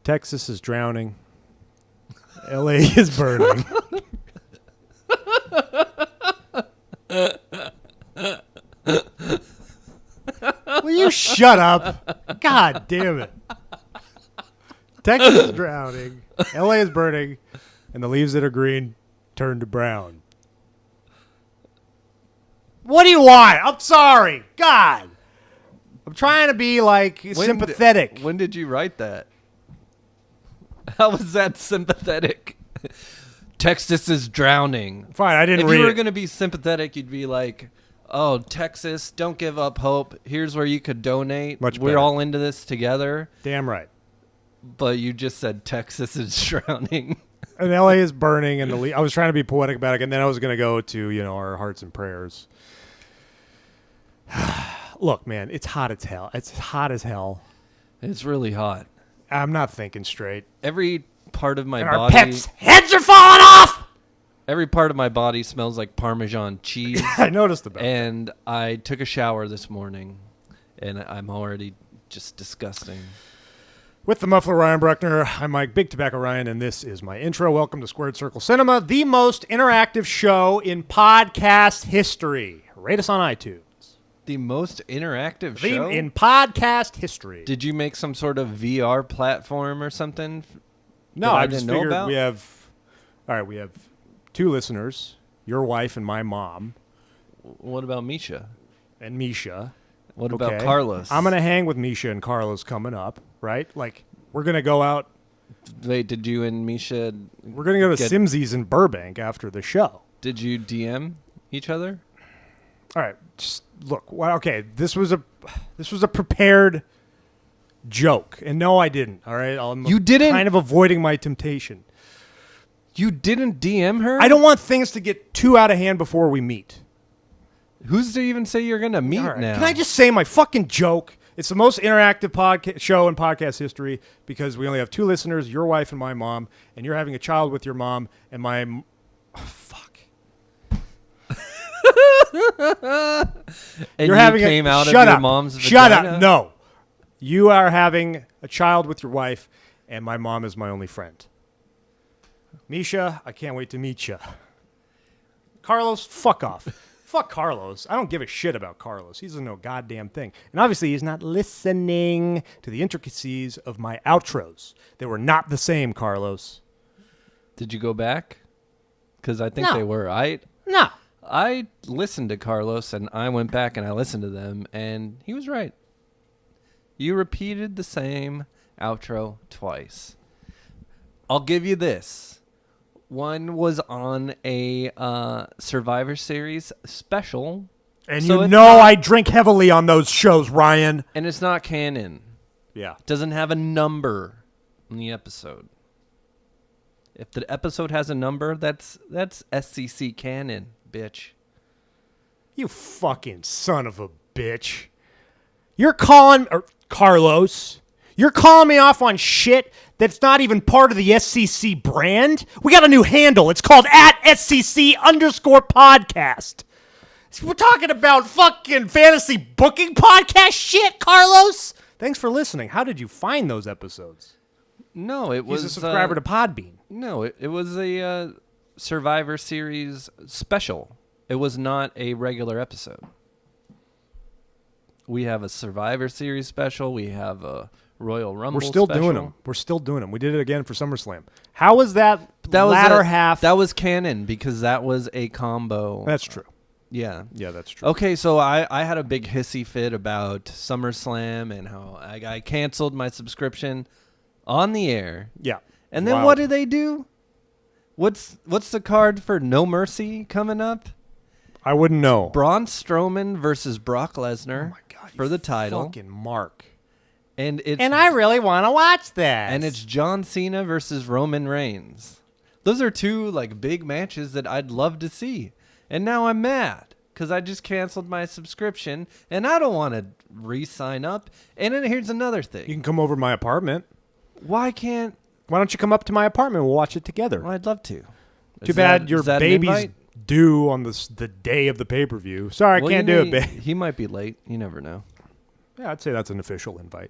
Texas is drowning. LA is burning. Will you shut up? God damn it. Texas is drowning. LA is burning. And the leaves that are green turn to brown. What do you want? I'm sorry. God. I'm trying to be sympathetic. When did you write that? How was that sympathetic? Texas is drowning. Fine, I didn't read it. If you were going to be sympathetic, you'd be like, oh, Texas, don't give up hope. Here's where you could donate. Much We're better. all into this together. Damn right. But you just said Texas is drowning. And LA is burning, and I was trying to be poetic about it, and then I was going to go to, our hearts and prayers. Look, man, it's hot as hell. It's hot as hell. It's really hot. I'm not thinking straight. Every part of my And body... our pets' heads are falling off! Every part of my body smells like Parmesan cheese. I noticed about And I took a shower this morning, and I'm already just disgusting. With the muffler, Ryan Bruckner, I'm Mike Big Tobacco Ryan, and this is my intro. Welcome to Squared Circle Cinema, the most interactive show in podcast history. Rate us on iTunes. The most interactive show? In podcast history. Did you make some sort of VR platform or something? No, that I didn't just know figured about? we have two listeners, your wife and my mom. What about Misha? And Misha. What about Carlos? I'm going to hang with Misha and Carlos coming up, right? Like, we're going to go out. Wait, did you and Misha... We're going to go to Simsey's in Burbank after the show. Did you DM each other? All right, just look. Well, okay, this was a prepared joke, and no, I didn't. All right, You didn't? Kind of avoiding my temptation. You didn't DM her? I don't want things to get too out of hand before we meet. Who's to even say you're going to meet now? Can I just say my fucking joke? It's the most interactive show in podcast history because we only have two listeners, your wife and my mom, and you're having a child with your mom, and my... fuck. And you're you came out of your mom's vagina? Shut up. No. You are having a child with your wife, and my mom is my only friend. Misha, I can't wait to meet you. Carlos, fuck off. Fuck Carlos. I don't give a shit about Carlos. He doesn't know a goddamn thing. And obviously, he's not listening to the intricacies of my outros. They were not the same, Carlos. Did you go back? Because I think they were. No. I listened to Carlos, and I went back and I listened to them, and he was right. You repeated the same outro twice. I'll give you this. One was on a Survivor Series special. And so I drink heavily on those shows, Ryan. And it's not canon. Yeah. It doesn't have a number in the episode. If the episode has a number, that's SCC canon, bitch. You fucking son of a bitch. You're calling... Carlos... You're calling me off on shit that's not even part of the SCC brand? We got a new handle. It's called @SCC_podcast. We're talking about fucking fantasy booking podcast shit, Carlos. Thanks for listening. How did you find those episodes? No, it was... He's a subscriber to Podbean. No, it was a Survivor Series special. It was not a regular episode. We have a Survivor Series special. We have a Royal Rumble special. We're still doing them. We did it again for SummerSlam. How was that latter half? That was canon because that was a combo. That's true. Yeah. Yeah, that's true. Okay, so I had a big hissy fit about SummerSlam and how I canceled my subscription on the air. Yeah. And then what do they do? What's the card for No Mercy coming up? I wouldn't know. Braun Strowman versus Brock Lesnar. Oh my God, for the title. Fucking Mark. And I really want to watch that. And it's John Cena versus Roman Reigns. Those are two big matches that I'd love to see. And now I'm mad because I just canceled my subscription and I don't want to re-sign up. And then here's another thing. You can come over to my apartment. Why don't you come up to my apartment? We'll watch it together. Well, I'd love to. Too bad your baby's due on the day of the pay-per-view. Sorry, I can't do it, babe. He might be late. You never know. Yeah, I'd say that's an official invite.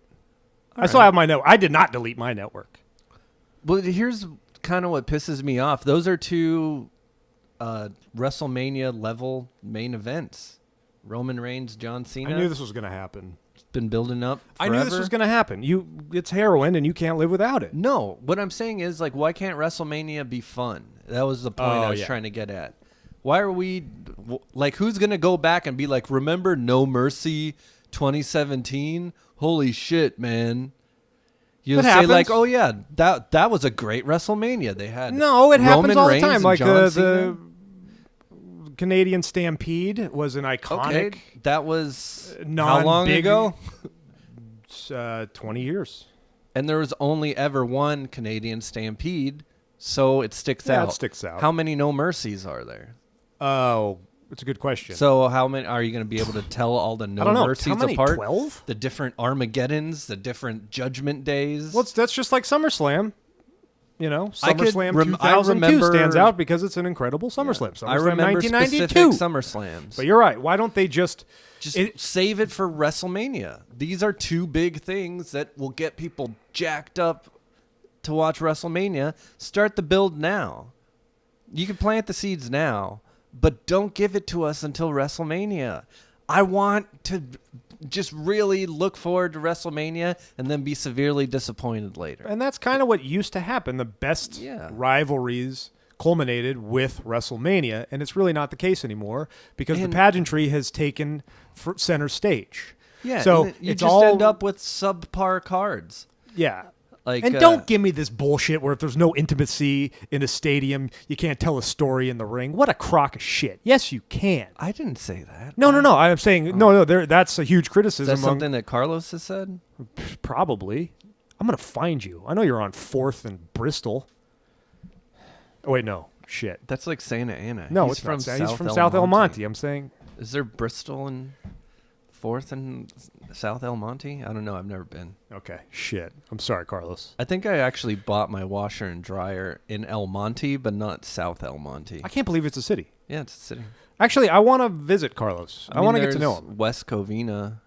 I still have my network. I did not delete my network. Well, here's kind of what pisses me off. Those are two WrestleMania level main events. Roman Reigns, John Cena. I knew this was going to happen. It's been building up I forever. knew this was going to happen. It's heroin, and you can't live without it. No, what I'm saying is, like, why can't WrestleMania be fun? That was the point I was trying to get at. Why are we, like, who's going to go back and be like, remember No Mercy 2017? Holy shit, man. You'll say, happens. like, oh, yeah, that was a great WrestleMania. They had No, it happens Roman all the Reigns time. and Like John the Cena. Canadian Stampede was an iconic. Okay, that was how non-big- long ago? 20 years. And there was only ever one Canadian Stampede, so it sticks Yeah, out. it sticks out. How many No Mercies are there? Oh, it's a good question. So how many are you going to be able to tell all the No I don't know. Mercies How many? apart? 12? The different Armageddons, the different Judgment Days. Well, that's just like SummerSlam. You know, I could SummerSlam I 2002 remember- stands out because it's an incredible SummerSlam. I SummerSlam remember 1992. specific SummerSlams. But you're right. Why don't they just Save it for WrestleMania. These are two big things that will get people jacked up to watch WrestleMania. Start the build now. You can plant the seeds now, but don't give it to us until WrestleMania. I want to just really look forward to WrestleMania and then be severely disappointed later. And that's kind of what used to happen. The best rivalries culminated with WrestleMania, and it's really not the case anymore because the pageantry has taken center stage. Yeah, so and you it's just all end up with subpar cards. Yeah. Like, and don't give me this bullshit where if there's no intimacy in a stadium, you can't tell a story in the ring. What a crock of shit. Yes, you can. I didn't say that. No. I'm saying no. That's a huge criticism. Is that something that Carlos has said? Probably. I'm gonna find you. I know you're on 4th and Bristol. Oh wait, no. Shit. That's like Santa Ana. No, He's it's from not. South He's from South El Monte. I'm saying. Is there Bristol and 4th and South El Monte? I don't know. I've never been. Okay. Shit. I'm sorry, Carlos. I think I actually bought my washer and dryer in El Monte, but not South El Monte. I can't believe it's a city. Yeah, it's a city. Actually, I want to visit Carlos. I want to get to know him. West Covina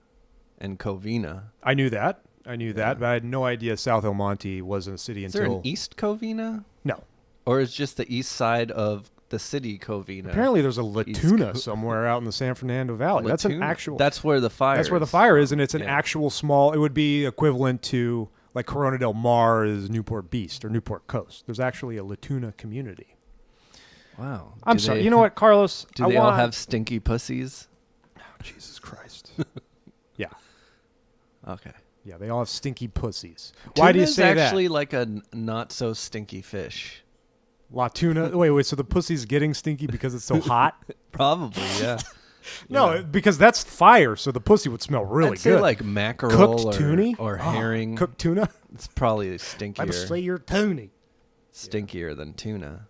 and Covina. I knew that, but I had no idea South El Monte was a city Is until. there an East Covina? No. Or is just the east side of the city Covina? Apparently, there's a Latuna somewhere out in the San Fernando Valley. Latuna? That's an actual. That's where the fire. That's where the fire is, and it's an actual small. It would be equivalent to like Corona del Mar is Newport Beach or Newport Coast. There's actually a Latuna community. Wow. I'm sorry. You know what, Carlos? Do they all have stinky pussies? Oh, Jesus Christ. Yeah. Okay. Yeah, they all have stinky pussies. Why do you say that? It's actually like a not so stinky fish. Latuna. Wait. So the pussy's getting stinky because it's so hot? Probably, yeah. No, because that's fire. So the pussy would smell really I'd say good. like mackerel Cooked tuna or herring. Cooked tuna. It's probably stinkier. I'm say you're tuna. Stinkier than tuna.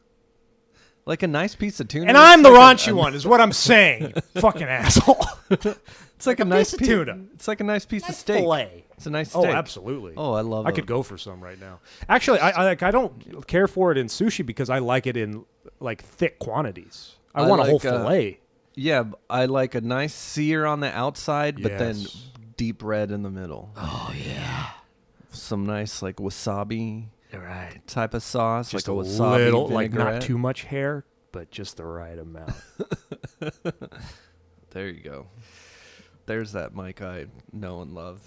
Like a nice piece of tuna. And I'm the raunchy one, is what I'm saying. You fucking asshole. It's like a nice piece of tuna. It's like a nice piece of steak. Filet. It's a nice steak. Oh, absolutely. Oh, I love it. I could go for some right now. Actually, I don't care for it in sushi because I like it in like thick quantities. I want a whole fillet. Yeah, I like a nice sear on the outside, but then Yes. deep red in the middle. Oh yeah. Some nice like wasabi Right. type of sauce, Just like a a wasabi little, like vinaigrette. not too much hair, but just the right amount. There you go. There's that Mike I know and love.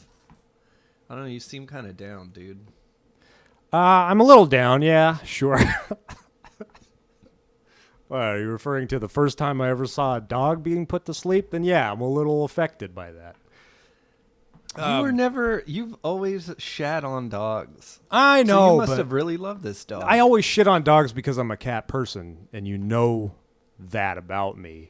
I don't know. You seem kind of down, dude. I'm a little down. Yeah, sure. Well, are you referring to the first time I ever saw a dog being put to sleep? Then yeah, I'm a little affected by that. You've always shat on dogs. I So know, you must but have really loved this dog. I always shit on dogs because I'm a cat person, and you know that about me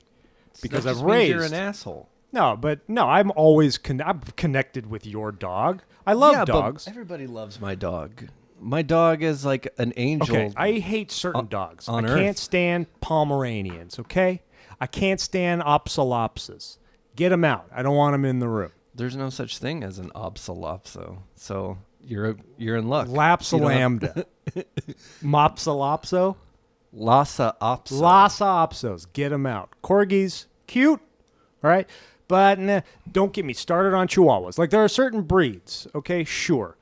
because That I've just means raised. You're an asshole. No, I'm always I'm connected with your dog. I love Yeah, dogs. But everybody loves my dog. My dog is like an angel. Okay, I hate certain dogs. on I can't Earth. stand Pomeranians, okay? I can't stand Opsolopsis. Get them out. I don't want them in the room. There's no such thing as an obsolopso. So you're in luck. Lapsalambda. Mopsalopso? Lhasa opso. Lhasa Opsos. Get them out. Corgis, cute, all right? But don't get me started on Chihuahuas. Like, there are certain breeds, okay? Sure.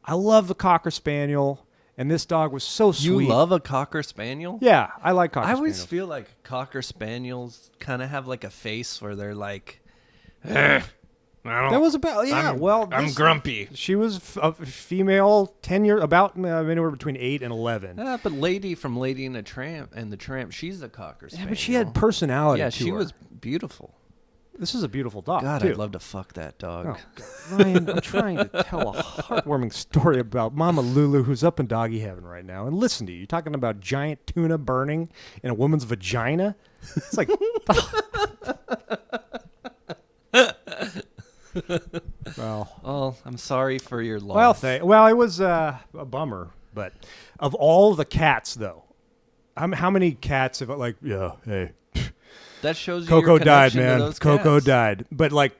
I love the Cocker Spaniel And this dog was so sweet. You love a Cocker Spaniel? Yeah, I like Cocker I always Spaniels. feel like Cocker Spaniels kind of have like a face where they're like, I don't, That was about, yeah, I'm grumpy. She was a female, 10 years, about anywhere between 8 and 11. But Lady from Lady and the Tramp, she's a Cocker Spaniel. Yeah, but she had personality Yeah, to she her. was beautiful. This is a beautiful dog, God, too. I'd love to fuck that dog. Oh, God. Ryan, I'm trying to tell a heartwarming story about Mama Lulu, who's up in doggy heaven right now. And listen to you. You're talking about giant tuna burning in a woman's vagina? It's like... Well, I'm sorry for your loss. Well, it was a bummer. But of all the cats, though, how many cats have, like, yeah, hey... That shows you Coco your died, connection to man. those Coco cats. died. But like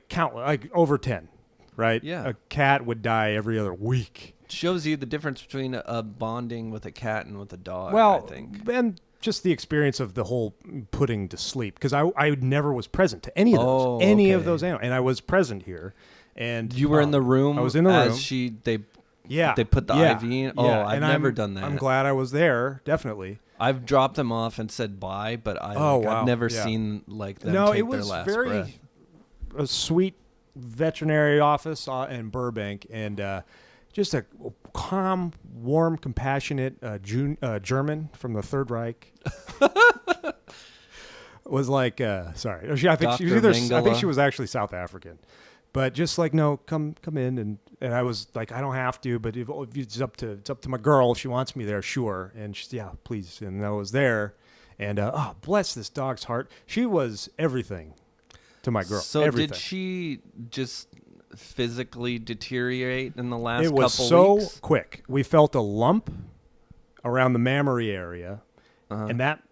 over 10, right? Yeah. A cat would die every other week. Shows you the difference between a bonding with a cat and with a dog, Well, I think. and just the experience of the whole putting to sleep, because I never was present to any of those, Oh, any of okay. those animals, and I was present here. And You were in the room. I was in the room. as they Yeah, they put the yeah, IV in. Oh, yeah. I've And never done that. I'm glad I was there. Definitely. I've dropped them off and said bye, but Wow. I've never Yeah. seen like them No, take it was their last very breath. a sweet veterinary office in Burbank, and just a calm, warm, compassionate German from the Third Reich. Was like, sorry, I think she was Dr. either. I think Mengele. she was actually South African, but just like, no, come in, and I was like, I don't have to, but if it's up to my girl. If she wants me there, sure, and she's, yeah, please, and I was there, and oh, bless this dog's heart, she was everything to my girl. So everything. did she just physically deteriorate in the last It was couple so weeks? quick. We felt a lump around the mammary area, and that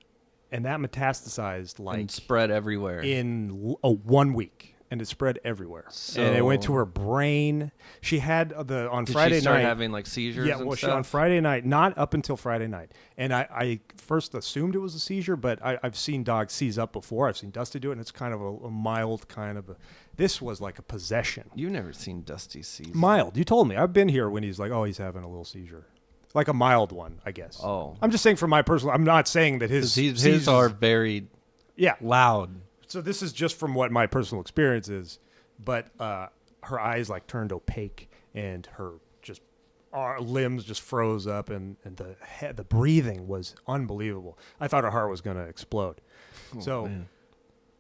metastasized like And spread everywhere. in 1 week, and it spread everywhere. And it went to her brain. She had on Did Friday she start night having like seizures Yeah, and well, stuff? on Friday night, not up until Friday night. And I first assumed it was a seizure, but I've seen dogs seize up before. I've seen Dusty do it, and it's kind of a mild kind of this was like a possession. You've never seen Dusty seize. Mild. You told me. I've been here when he's like, oh, he's having a little seizure. Like a mild one, I guess. Oh. I'm just saying from my personal, I'm not saying that his His are very yeah. loud. So this is just from what my personal experience is, but her eyes like turned opaque, and her limbs just froze up, and the breathing was unbelievable. I thought her heart was going to explode. Man.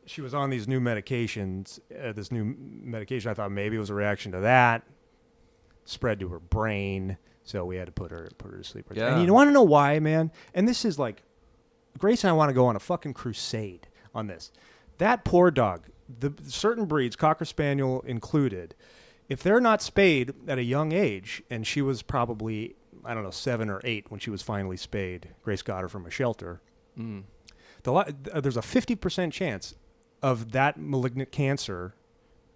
She was on these new medications. This new medication, I thought maybe it was a reaction to that. Spread to her brain, so we had to put her to sleep. Yeah. And you want to know why, man? And this is like, Grace and I want to go on a fucking crusade on this. That poor dog, the certain breeds, Cocker Spaniel included, if they're not spayed at a young age, and she was probably, I don't know, 7 or 8 when she was finally spayed. Grace got her from a shelter. There's a 50% chance of that malignant cancer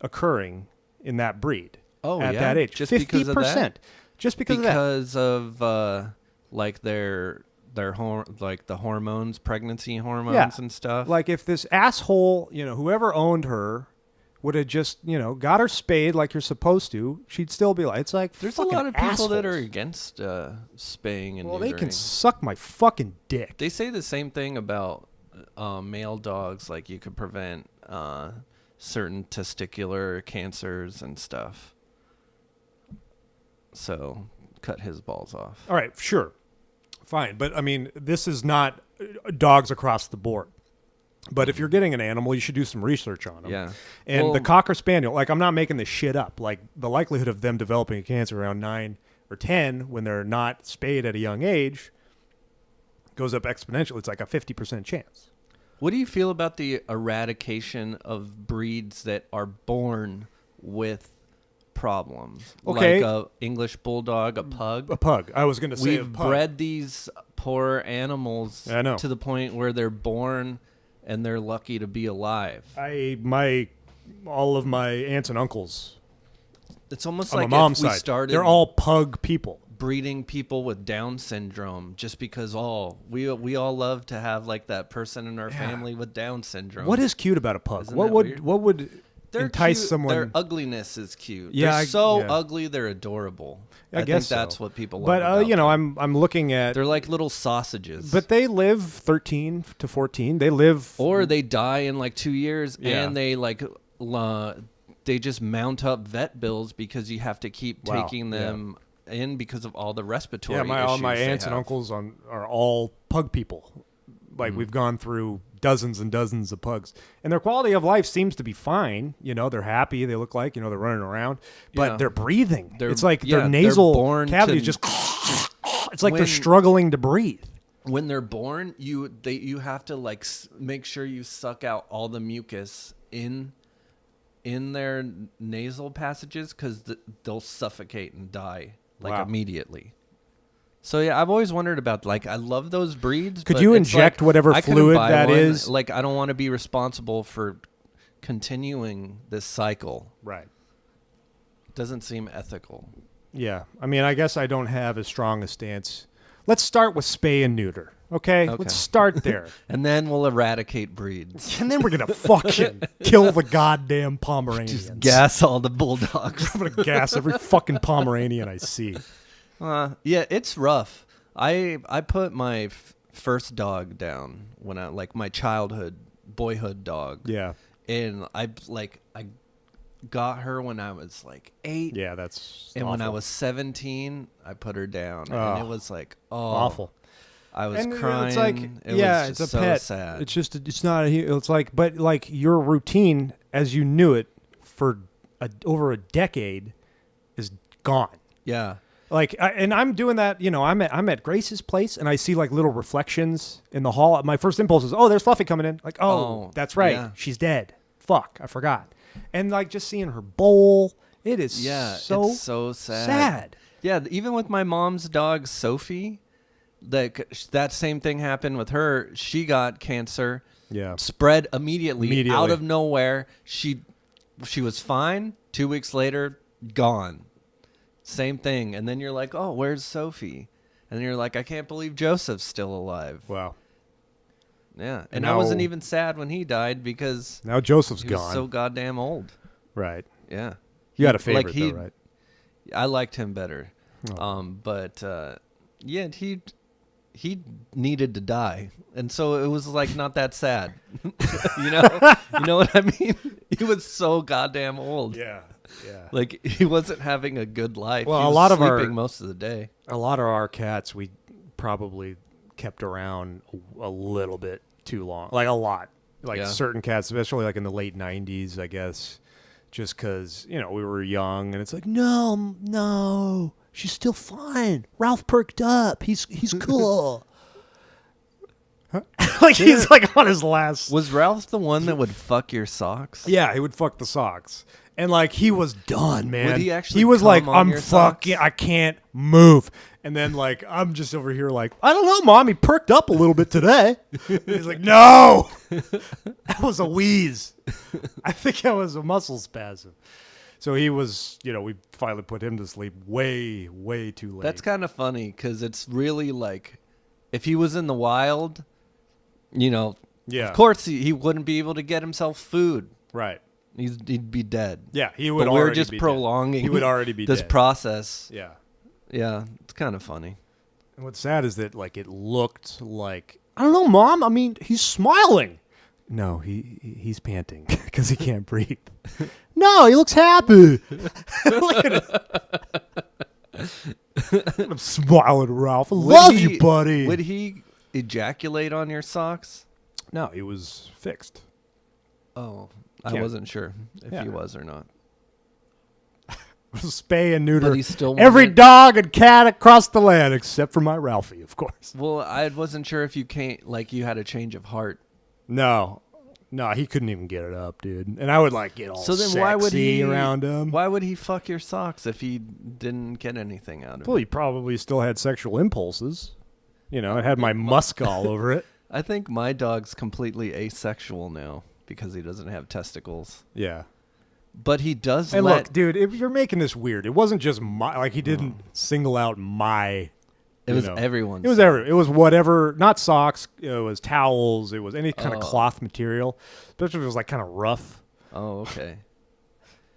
occurring in that breed at that age. Just 50%. because of that? Just because of that. Because of like their like the hormones, pregnancy hormones and stuff. Like if this asshole, whoever owned her would have just, got her spayed like you're supposed to, she'd still be like, it's like, There's a fucking lot of people that are assholes. against spaying and Well, neutering. they can suck my fucking dick. They say the same thing about male dogs, like you could prevent certain testicular cancers and stuff. So cut his balls off. All right, sure. Fine. But, I mean, this is not dogs across the board. But if you're getting an animal, you should do some research on them. Yeah. And Well- the Cocker Spaniel, like, I'm not making this shit up. Like, the likelihood of them developing a cancer around 9 or 10 when they're not spayed at a young age goes up exponentially. It's like a 50% chance. What do you feel about the eradication of breeds that are born with problems? Okay. Like a English bulldog, a pug. A pug. I was going to say a We've pug. bred these poor animals I know. to the point where they're born and they're lucky to be alive. All of my aunts and uncles It's almost on like my mom's if we side, started they're all pug people. breeding people with Down syndrome just because we all love to have like that person in our family with Down syndrome. What is cute about a pug? Isn't What that would weird? what would entice cute. someone. Their ugliness is cute. Yeah, They're so yeah. ugly, they're adorable. I guess think that's so. what people love But about you know, them. I'm looking at. They're like little sausages. But they live 13 to 14. They live. Or they die in like 2 years, Yeah. and they like they just mount up vet bills because you have to keep Wow, taking them in because of all the respiratory all issues my they aunts and have. uncles are all pug people. Like we've gone through dozens and dozens of pugs, and their quality of life seems to be fine. You know, they're happy. They look like, you know, they're running around, but Yeah. they're breathing. It's like yeah, their they're nasal born cavity is to- just. It's like they're When- struggling to breathe. When they're born, you have to like make sure you suck out all the mucus in their nasal passages because they'll suffocate and die like Wow. immediately. So yeah, I've always wondered about like I love those breeds. Could but you it's inject like, whatever I couldn't fluid buy that one. is? Like I don't want to be responsible for continuing this cycle. Right. Doesn't seem ethical. Yeah. I mean, I guess I don't have as strong a stance. Let's start with spay and neuter. Okay? Okay. Let's start there. And then we'll eradicate breeds. And then we're going to fucking kill the goddamn Pomeranians. Gas all the bulldogs. I'm going to gas every fucking Pomeranian I see. Yeah, it's rough. I put my first dog down when I like my boyhood dog. Yeah. And I got her when I was like 8. Yeah, that's And when I awful. was 17, I put her down, Oh. and it was like awful. I was And crying. it's like, it yeah, was it's just a so pet. sad. It's just, it's not, it's like, but like your routine as you knew it for over a decade is gone. Yeah. Like, and I'm doing that, you know, I'm at Grace's place and I see like little reflections in the hall. My first impulse is, oh, there's Fluffy coming in. Like, oh, that's right. yeah. She's dead. Fuck, I forgot. And like just seeing her bowl, it is It's so sad. sad. Yeah, even with my mom's dog Sophie, that same thing happened with her. She got cancer. Yeah. Spread immediately out of nowhere. She was fine. 2 weeks later, gone. Same thing. And then you're like, oh, where's Sophie? And then you're like, I can't believe Joseph's still alive. Wow. Yeah. And now- I wasn't even sad when he died because Now Joseph's he gone. was so goddamn old. Right. Yeah. You had a favorite though, right? I liked him better. Oh. But yeah, he needed to die. And so it was like not that sad. You know what I mean? He was so goddamn old. Yeah. Yeah. Like he wasn't having a good life. Well, he a was lot of sleeping most of the day. A lot of our cats we probably kept around a little bit too long. Like a lot. Like Yeah. certain cats, especially like in the late 90s, I guess, just because, you know, we were young and it's like, no, she's still fine. Ralph perked up. He's cool. Like he's like on his last. Was Ralph the one that would fuck your socks? Yeah, he would fuck the socks. And like he was done, man. Would he actually He was come like, on I'm your socks? fucking, I can't move. And then like I'm just over here like, I don't know, Mom. He perked up a little bit today. And he's like, no, that was a wheeze. I think that was a muscle spasm. So he was, you know, we finally put him to sleep way, way too late. That's kind of funny because it's really like if he was in the wild, you know, Yeah. of course he wouldn't be able to get himself food. Right. He'd be dead. Yeah, he would. But we're already just be prolonging. Dead. He would already be this dead. process. Yeah. Yeah, it's kind of funny. And what's sad is that like it looked like, I don't know, Mom. I mean, he's smiling. No, he's panting because he can't breathe. No, he looks happy. Look at it. I'm smiling, Ralph. I love you, buddy. Would he ejaculate on your socks? No, he was fixed. Oh, I Yeah. wasn't sure if Yeah. he was or not. Spay and neuter But he still every wanted- dog and cat across the land, except for my Ralphie, of course. Well, I wasn't sure if you you had a change of heart. No, he couldn't even get it up, dude. And I would like get all So then sexy why would he around him. Why would he fuck your socks if he didn't get anything out of Well, it? he probably still had sexual impulses. You know, it had my musk all over it. I think my dog's completely asexual now because he doesn't have testicles. Yeah. But he does And let look, dude, you're making this weird. It wasn't just my, like he didn't single out my. it was everyone's. It was It was whatever, not socks. It was towels. It was any kind of Oh. cloth material, especially if it was like kind of rough. Oh, okay.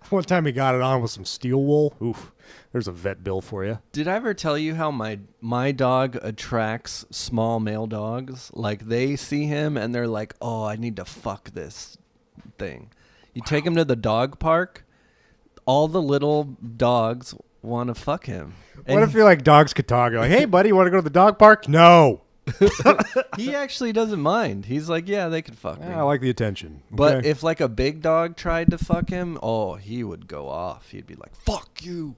One time he got it on with some steel wool. Oof. There's a vet bill for you. Did I ever tell you how my dog attracts small male dogs? Like they see him and they're like, "Oh, I need to fuck this thing." You take him to the dog park, all the little dogs want to fuck him. What if you're like dogs could talk? You're like, hey, buddy, you want to go to the dog park? No. He actually doesn't mind. He's like, yeah, they could fuck me. I like the attention. But Okay. if like a big dog tried to fuck him, oh, he would go off. He'd be like, fuck you.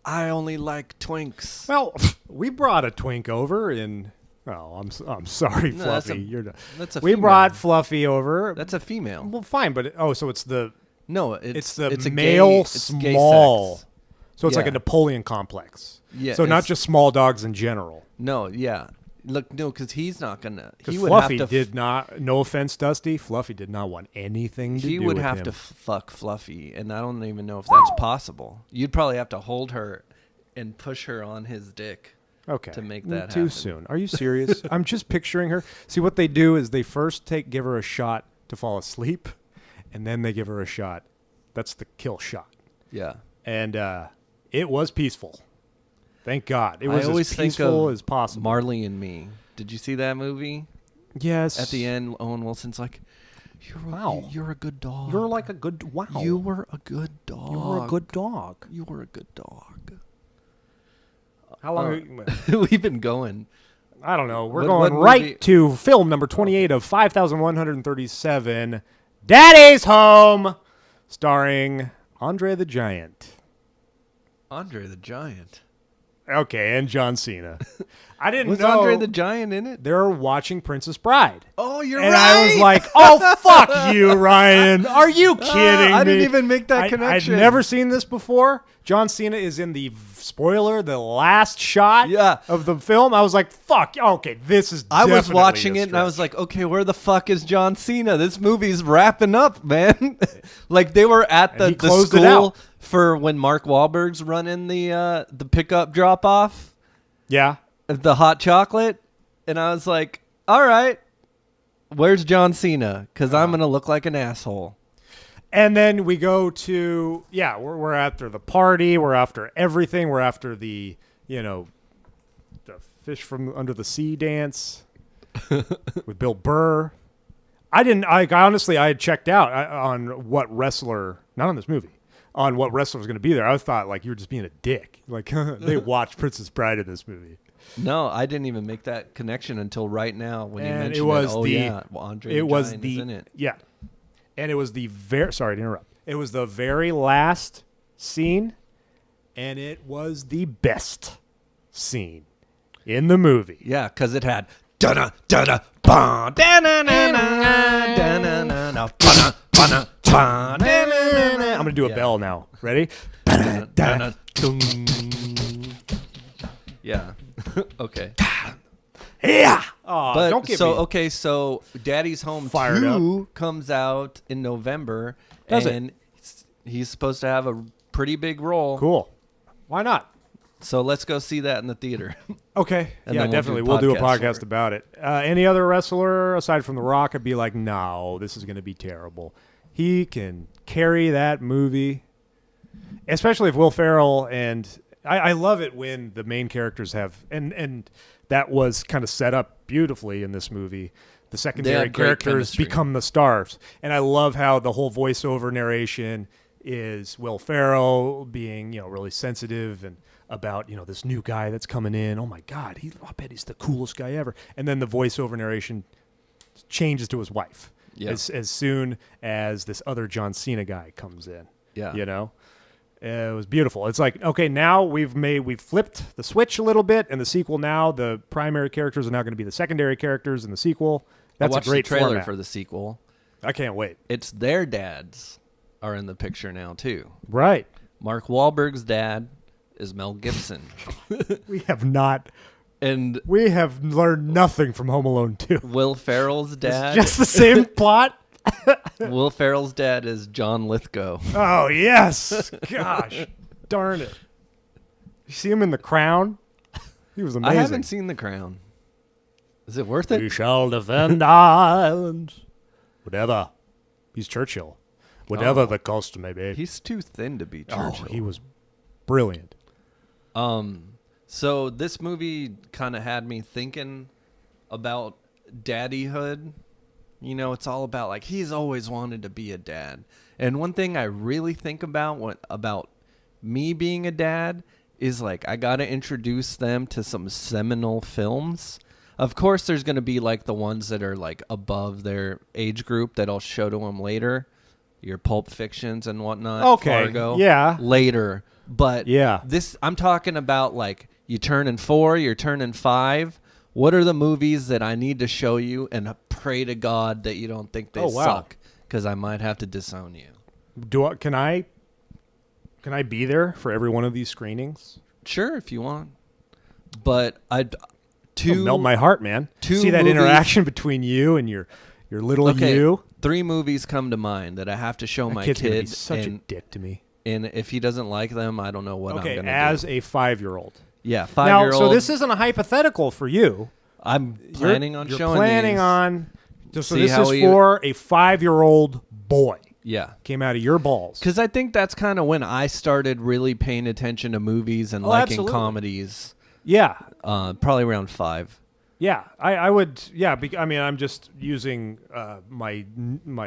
I only like twinks. Well, we brought a twink over in. Oh, I'm sorry, No, Fluffy. that's a we female. brought Fluffy over. That's a female. Well, fine, but so it's the It's the it's a male gay, it's gay small. sex. So it's like Yeah. a Napoleon complex. Yeah. So not it's- just small dogs in general. No, yeah. Look, no, because he's not gonna. He Because would Fluffy have to. did not. No offense, Dusty. Fluffy did not want anything to He do would with have him. to fuck Fluffy, and I don't even know if that's possible. You'd probably have to hold her and push her on his dick. Okay. to make that Too happen. soon. Are you serious? I'm just picturing her. See, what they do is they first give her a shot to fall asleep, and then they give her a shot. That's the kill shot. Yeah. And it was peaceful. Thank God. It I was always as think peaceful of as possible. Marley and Me. Did you see that movie? Yes. At the end, Owen Wilson's like, Wow. You're a good dog. You're like a good. Wow. You were a good dog. You were a good dog. You were a good dog. How long? We've been going. I don't know. We're What going movie- right to film number 28 of 5,137, Daddy's Home, starring Andre the Giant. Andre the Giant. Okay, and John Cena. I didn't Was know Andre the Giant in it? they're watching Princess Bride. Oh, you're And right. I was like, oh, fuck you, Ryan. Are you kidding me? I didn't even make that connection. I'd never seen this before. John Cena is in the spoiler, the last shot Yeah. of the film. I was like, fuck, okay, this is I was definitely watching a it and I was stretch. like, okay, where the fuck is John Cena? This movie's wrapping up, man. Like they were at And he the closed it school out. for when Mark Wahlberg's running the pickup drop off Yeah. of the hot chocolate, and I was like, all right, where's John Cena? Because I'm gonna look like an asshole. And then we go to, we're after the party. We're after everything. We're after the fish from under the sea dance with Bill Burr. I had checked out on what wrestler, not on this movie, on what wrestler was going to be there. I thought like you were just being a dick. Like they watched Princess Bride in this movie. No, I didn't even make that connection until right now when you And mentioned it was Andre it the was Giant the is in it. yeah, and it was the sorry to interrupt. It was the very last scene, and it was the best scene in the movie. Yeah, because it had da-da, da-da, ba, da-na-na-na, da-na-na-na, ba-na, ba-na, ba, da-na-na-na. I'm gonna do a bell now. Ready? Da-na, dung. Yeah. Okay. Yeah. Oh, But don't get me. so Daddy's Home Fired 2 comes out in November, Does it? and he's supposed to have a pretty big role. Cool. Why not? So let's go see that in the theater. Okay. And yeah, then definitely. we'll do We'll a do a podcast podcast for it. about it. Any other wrestler aside from The Rock, I'd be like, no, this is going to be terrible. He can carry that movie, especially if Will Ferrell and I love it when the main characters have and that was kind of set up beautifully in this movie. The secondary had great characters chemistry. become the stars, and I love how the whole voiceover narration is Will Ferrell being really sensitive and about this new guy that's coming in. Oh my God, I bet he's the coolest guy ever. And then the voiceover narration changes to his wife Yeah. as soon as this other John Cena guy comes in. Yeah. It was beautiful. It's like, okay, now we've flipped the switch a little bit. In the sequel, now the primary characters are now going to be the secondary characters in the sequel. That's I watched a great the trailer format. for the sequel. I can't wait. It's their dads are in the picture now too. Right. Mark Wahlberg's dad is Mel Gibson, We have learned nothing from Home Alone 2. Will Ferrell's dad. Just the same plot. Will Ferrell's dad is John Lithgow. Oh, yes. Gosh, darn it. You see him in The Crown? He was amazing. I haven't seen The Crown. Is it worth it? We shall defend our island. Whatever. He's Churchill. Whatever Oh. the cost may be. He's too thin to be Oh, Churchill. he was brilliant. So this movie kind of had me thinking about daddyhood. You know, it's all about like he's always wanted to be a dad. And one thing I really think about me being a dad is like I got to introduce them to some seminal films. Of course there's going to be like the ones that are like above their age group that I'll show to them later. Your Pulp Fictions and whatnot. Okay, Fargo. yeah. Later. But Yeah. I'm talking about like you turning 4, you're turning 5. What are the movies that I need to show you, and pray to God that you don't think they suck, because I might have to disown you. Can I be there for every one of these screenings? Sure, if you want. But It'll melt my heart, man. See that interaction between you and your little you. 3 movies come to mind that I have to show That my kid's gonna be kid. such a dick to me. And if he doesn't like them, I don't know what I'm Okay, going to do. as a 5-year-old. Yeah, Now, 5-year-old. so this isn't a hypothetical for you. I'm planning on You're showing planning these. on. So See this how is he- for a 5-year-old boy. Yeah. Came out of your balls. Because I think that's kind of when I started really paying attention to movies and liking absolutely. comedies. Yeah. Probably around 5. Yeah, I would. Yeah, I mean, I'm just using my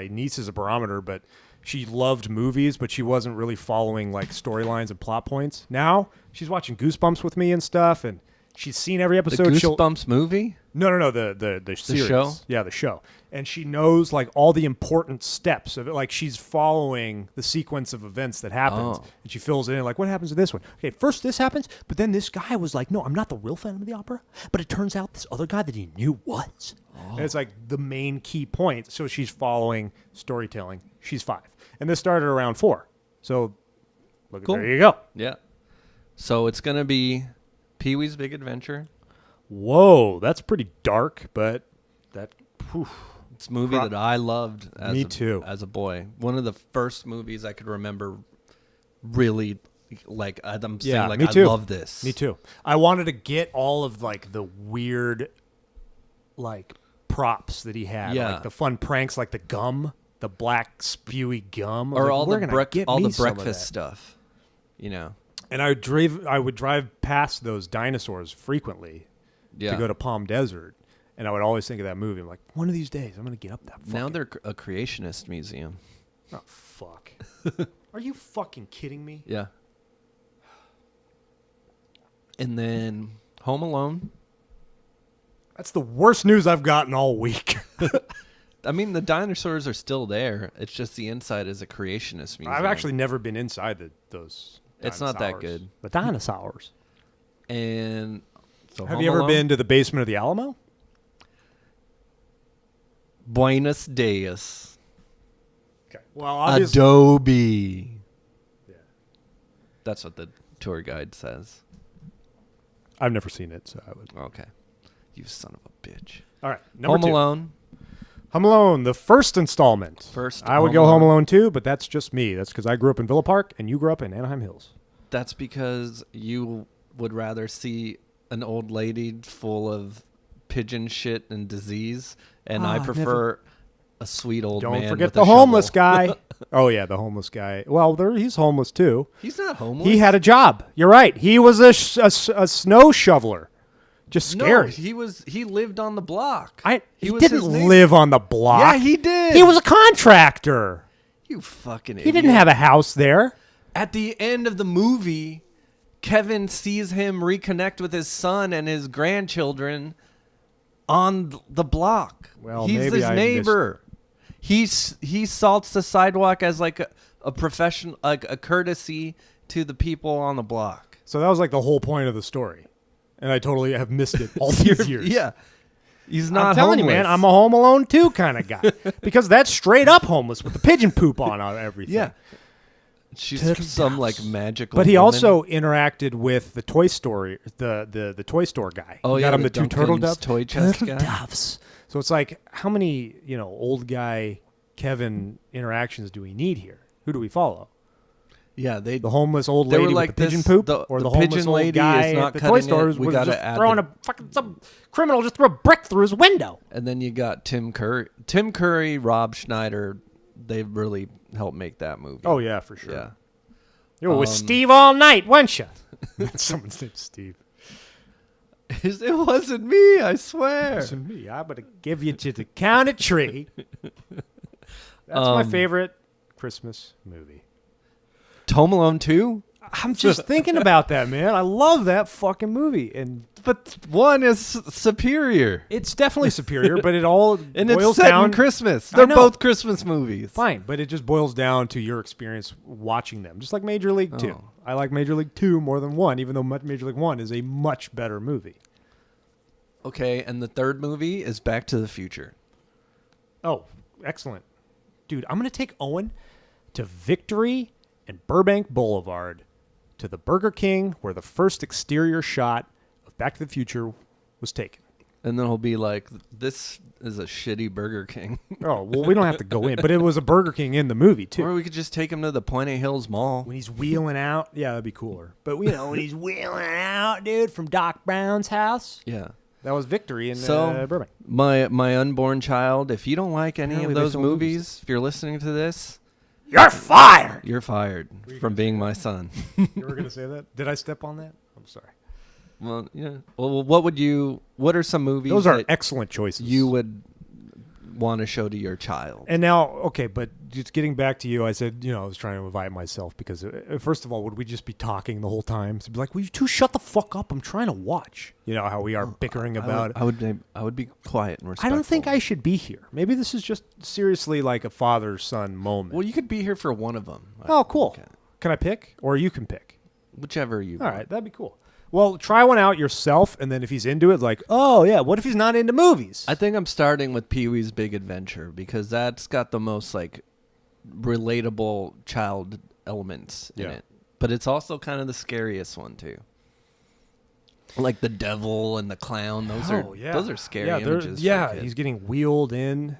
niece as a barometer, but she loved movies, but she wasn't really following like storylines and plot points. Now she's watching Goosebumps with me and stuff, and she's seen every The episode. Goosebumps movie? No, the series. show? Yeah, the show. And she knows like all the important steps of it. Like she's following the sequence of events that happens, Oh. and she fills it in. Like, what happens to this one? Okay, first this happens, but then this guy was like, "No, I'm not the real Phantom of the Opera." But it turns out this other guy that he knew was. And it's like the main key point. So she's following storytelling. She's 5, and this started around 4. So, look, Cool. there you go. Yeah. So it's going to be Pee-wee's Big Adventure. Whoa, that's pretty dark, but that. Whew. It's a movie that I loved Me too. as a boy. One of the first movies I could remember really, like, I'm saying, like, me I too. love this. Me too. I wanted to get all of like the weird, like props that he had, Yeah. like the fun pranks, like the gum, the black spewy gum, Or like, all we're the gonna get all me the some of breakfast that. stuff, you know. And I would drive past those dinosaurs frequently Yeah. to go to Palm Desert, and I would always think of that movie. I'm like, one of these days, I'm gonna get up that. Now they're a creationist museum. Oh fuck! Are you fucking kidding me? Yeah. And then Home Alone. That's the worst news I've gotten all week. I mean, the dinosaurs are still there. It's just the inside is a creationist museum. I've actually never been inside those. It's not that dinosaurs. good. The dinosaurs. And so Have Home you ever Alone? been to the basement of the Alamo? Buenos Dias. Okay. Well, obviously, Adobe. Yeah. That's what the tour guide says. I've never seen it, so I would. Okay. You son of a bitch. All right, number Home 2. Alone. Home Alone, the first installment. I would Home go Home Alone. Alone too, but that's just me. That's because I grew up in Villa Park and you grew up in Anaheim Hills. That's because you would rather see an old lady full of pigeon shit and disease, and I prefer a sweet old man. Don't forget with the a homeless shovel. guy. Oh yeah, the homeless guy. Well, he's homeless too. He's not homeless. He had a job. You're right. He was a snow shoveler. Just scary. No, he lived on the block. He was didn't his neighbor. live on the block. Yeah, he did. He was a contractor. You fucking idiot. He didn't have a house there. At the end of the movie, Kevin sees him reconnect with his son and his grandchildren on the block. Well, he's maybe his I neighbor. He salts the sidewalk as like a profession, like a courtesy to the people on the block. So that was like the whole point of the story. And I totally have missed it all these years. Yeah. He's not I'm telling homeless. you, man, I'm a Home Alone 2 kind of guy. Because that's straight up homeless with the pigeon poop on everything. Yeah. She's Turtle some doves. like magical But he woman. also interacted with the Toy Story, the Toy Store guy. Oh, He yeah, got him the the 2 turtle Duncan's doves. toy chest Turtle guy. doves. So it's like, how many, old guy Kevin interactions do we need here? Who do we follow? Yeah, The homeless old They were lady like with the pigeon this- poop, the- or the the homeless pigeon old lady guy is not at the cutting toy it. stores We was gotta just add throwing the- a fucking some criminal just threw a brick through his window. And then you got Tim Curry, Rob Schneider. They really helped make that movie. Oh yeah, for sure. Yeah. You were with Steve all night, weren't you? Someone's named Steve. It wasn't me, I swear. It's me. I'm gonna give you to the counter tree. That's my favorite Christmas movie. Home Alone 2? I'm just thinking about that, man. I love that fucking movie, But one is superior. it's definitely superior. But it all And boils it's set down. in Christmas. I They're know. both Christmas movies. Fine, but it just boils down to your experience watching them. Just like Major League 2. Oh. I like Major League 2 more than 1, even though Major League 1 is a much better movie. Okay, and the third movie is Back to the Future. Oh, excellent. Dude, I'm going to take Owen to Victory and Burbank Boulevard to the Burger King where the first exterior shot of Back to the Future was taken. And then he'll be like, this is a shitty Burger King. Oh, well, we don't have to go in, but it was a Burger King in the movie, too. Or we could just take him to the Pointe Hills Mall. When he's wheeling out, yeah, that'd be cooler. But, when he's wheeling out, dude, from Doc Brown's house, Yeah. that was Victory in So, Burbank. my unborn child, if you don't like any Apparently of they those still do movies, if you're listening to this, You're fired! you're fired from being my son. You were going to say that? Did I step on that? I'm sorry. Well, yeah. Well, what are some movies Those are that excellent choices. you would want to show to your child? And now, okay, but just getting back to you, I said, I was trying to invite myself because, first of all, would we just be talking the whole time? So be like, will you two shut the fuck up? I'm trying to watch. You know how we are bickering about it. I would be quiet and I respectful. don't think I should be here. Maybe this is just seriously like a father-son moment. Well, you could be here for one of them. Oh, cool. Okay. Can I pick? Or you can pick. Whichever you All want. right, that'd be cool. Well, try one out yourself, and then if he's into it, like, oh, yeah, what if he's not into movies? I think I'm starting with Pee-wee's Big Adventure because that's got the most like relatable child elements in Yeah. it. But it's also kind of the scariest one too. Like the devil and the clown, those are scary images. Yeah, for a kid. he's getting wheeled in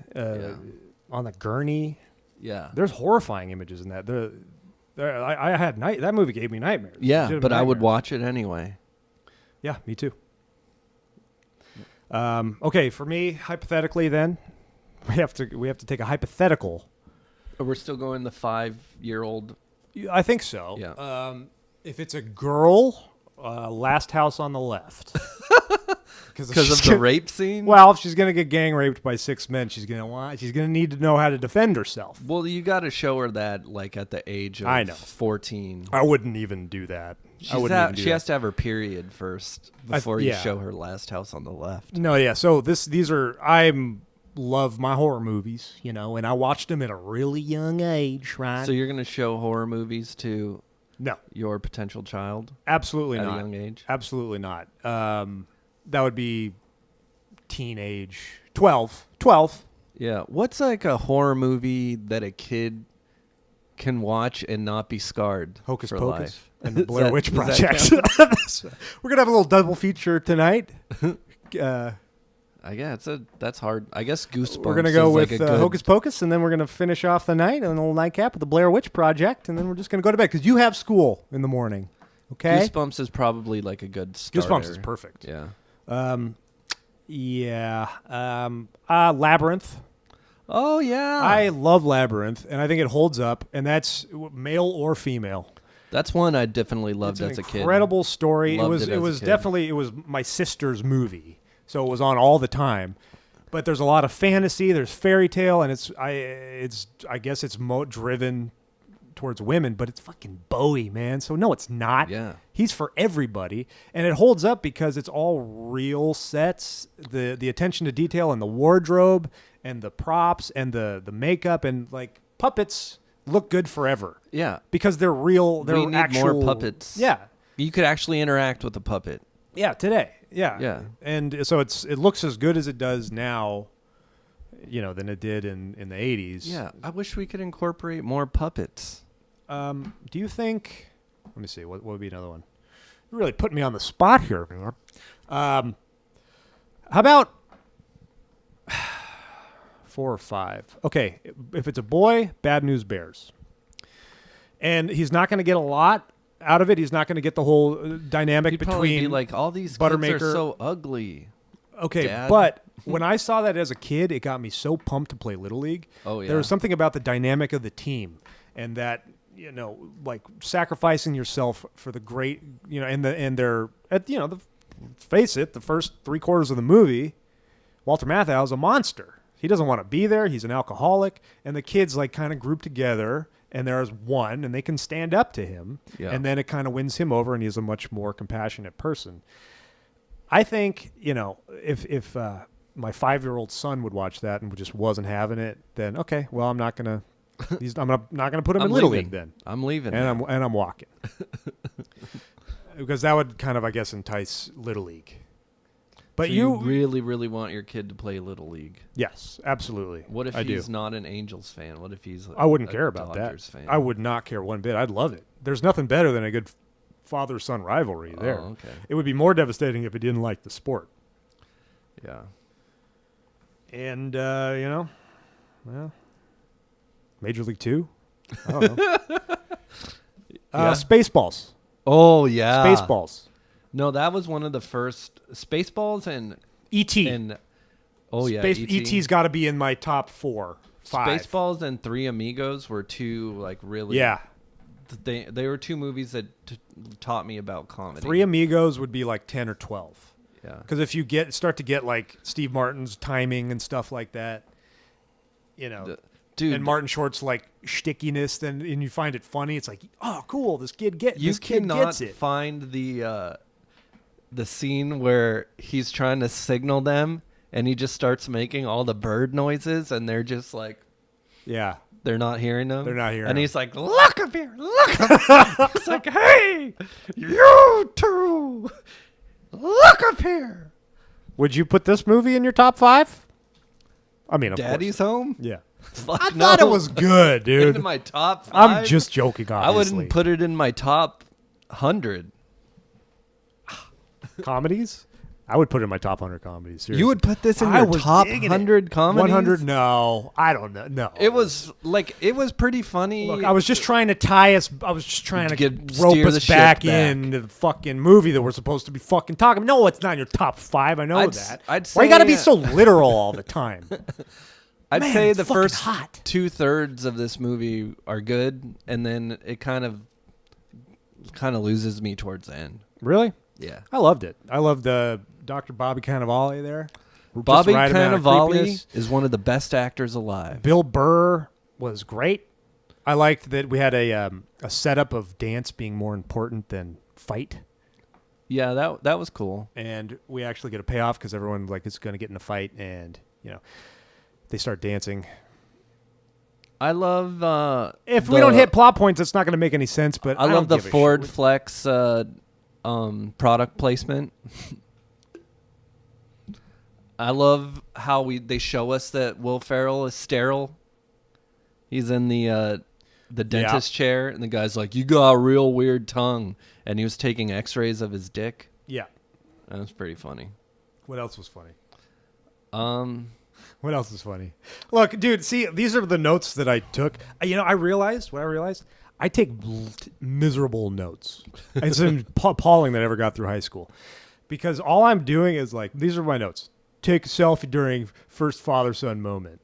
on the gurney. Yeah. There's horrifying images in that. I had that movie gave me nightmares. Yeah, Legitimate but I would nightmares. watch it anyway. Yeah, me too. Okay, for me, hypothetically, then we have to take a hypothetical. We're still going the 5-year-old. I think so. Yeah. If it's a girl, Last House on the Left. Because of the rape scene? Well, if she's gonna get gang raped by 6 men, she's gonna need to know how to defend herself. Well, you got to show her that like at the age of I know. 14. I wouldn't even do that. She has to have her period first before you yeah. show her Last House on the Left. No, yeah. So I love my horror movies, and I watched them at a really young age, right? So you're going to show horror movies to No, your potential child absolutely at not. a young age? Absolutely not. That would be teenage, 12. Yeah. What's like a horror movie that a kid can watch and not be scarred Hocus for Pocus life? and the Blair Witch does that Project. count? We're gonna have a little double feature tonight. That's hard. I guess Goosebumps. We're gonna go is with like a good, Hocus Pocus, and then we're gonna finish off the night on a little nightcap with the Blair Witch Project, and then we're just gonna go to bed because you have school in the morning. Okay. Goosebumps is probably like a good starter. Goosebumps is perfect. Yeah. Labyrinth. Oh yeah. I love Labyrinth, and I think it holds up, and that's male or female. That's one I definitely loved It's as a an kid. incredible story. Loved It it as a was kid. definitely it was my sister's movie, so it was on all the time. But there's a lot of fantasy. There's fairy tale, and I guess it's driven towards women, but it's fucking Bowie, man. So no, it's not. Yeah. He's for everybody, and it holds up because it's all real sets. The attention to detail and the wardrobe and the props and the makeup and like puppets look good forever. Yeah. Because they're real. They're We need actual more puppets. Yeah. You could actually interact with a puppet. Yeah, today. Yeah. Yeah. And so it looks as good as it does now, than it did in the 80s. Yeah. I wish we could incorporate more puppets. Do you think, let me see, what would be another one? You're really putting me on the spot here. How about 4 or 5? Okay, if it's a boy, Bad News Bears. And he's not going to get a lot out of it. He's not going to get the whole dynamic He'd probably between be like, all these kids Buttermaker. are so ugly. Okay, Dad. but when I saw that as a kid, it got me so pumped to play Little League. Oh, yeah. There was something about the dynamic of the team and that, like sacrificing yourself for the great, face it, the first 3/4 of the movie, Walter Matthau is a monster. He doesn't want to be there. He's an alcoholic. And the kids like kind of group together and there's one and they can stand up to him. Yeah. And then it kind of wins him over and he's a much more compassionate person. I think, if my 5-year-old son would watch that and just wasn't having it, then okay, well, I'm not gonna put him in Little League then. I'm leaving, and I'm walking because that would kind of, I guess, entice Little League. But so you really, really want your kid to play Little League? Yes, absolutely. What if I he's do. not an Angels fan? What if he's? I wouldn't care about Dodgers that. fan? I would not care one bit. I'd love it. There's nothing better than a good father-son rivalry there. Oh, okay. It would be more devastating if he didn't like the sport. Yeah. And, well, Major League 2? I don't know. Yeah. Spaceballs. Oh, yeah. Spaceballs. No, that was one of the first Spaceballs and E.T. And oh yeah, E.T.'s got to be in my top 4, 5. Spaceballs and Three Amigos were two like really. Yeah. They were two movies that taught me about comedy. Three Amigos would be like 10 or 12. Yeah. Because if you start to get like Steve Martin's timing and stuff like that, Dude, and Martin Short's like shtickiness, and you find it funny, it's like, oh, cool, this kid gets it. Find the scene where he's trying to signal them, and he just starts making all the bird noises, and they're just like, yeah, they're not hearing them. They're not hearing and them. he's like, look up here, look up here. It's like, hey, you two, look up here. Would you put this movie in your top 5? I mean, of Daddy's course. Home? Yeah. Fuck I no. thought it was good, dude. Into my top 5? I'm just joking, I obviously. wouldn't put it in my top 100. Comedies? I would put it in my top 100 comedies. Seriously. You would put this in I your was top digging 100 comedies? 100? No. I don't know. No. It was pretty funny. Look, I was just trying to tie us. I was just trying to rope steer the us ship back back. into the fucking movie that we're supposed to be fucking talking. No, it's not in your top 5. I know that. I'd Why you got to be say- so literal all the time? I'd Man, say it's the fucking first hot. 2/3 of this movie are good, and then it kind of loses me towards the end. Really? Yeah. I loved it. I loved Dr. Bobby Cannavale there. Just Bobby the right amount of Cannavale creepiness. is one of the best actors alive. Bill Burr was great. I liked that we had a setup of dance being more important than fight. Yeah, that was cool. And we actually get a payoff because everyone is going to get in a fight, and they start dancing. I love If we don't hit plot points, it's not going to make any sense. But I love don't the give a Ford shit. Flex product placement. I love how they show us that Will Ferrell is sterile. He's in the dentist chair, and the guy's like, "You got a real weird tongue," and he was taking X-rays of his dick. Yeah. That was pretty funny. What else was funny? What else is funny? Look, dude, see, these are the notes that I took. I realized. I take miserable notes. It's appalling that I ever got through high school. Because all I'm doing is these are my notes. Take a selfie during first father-son moment.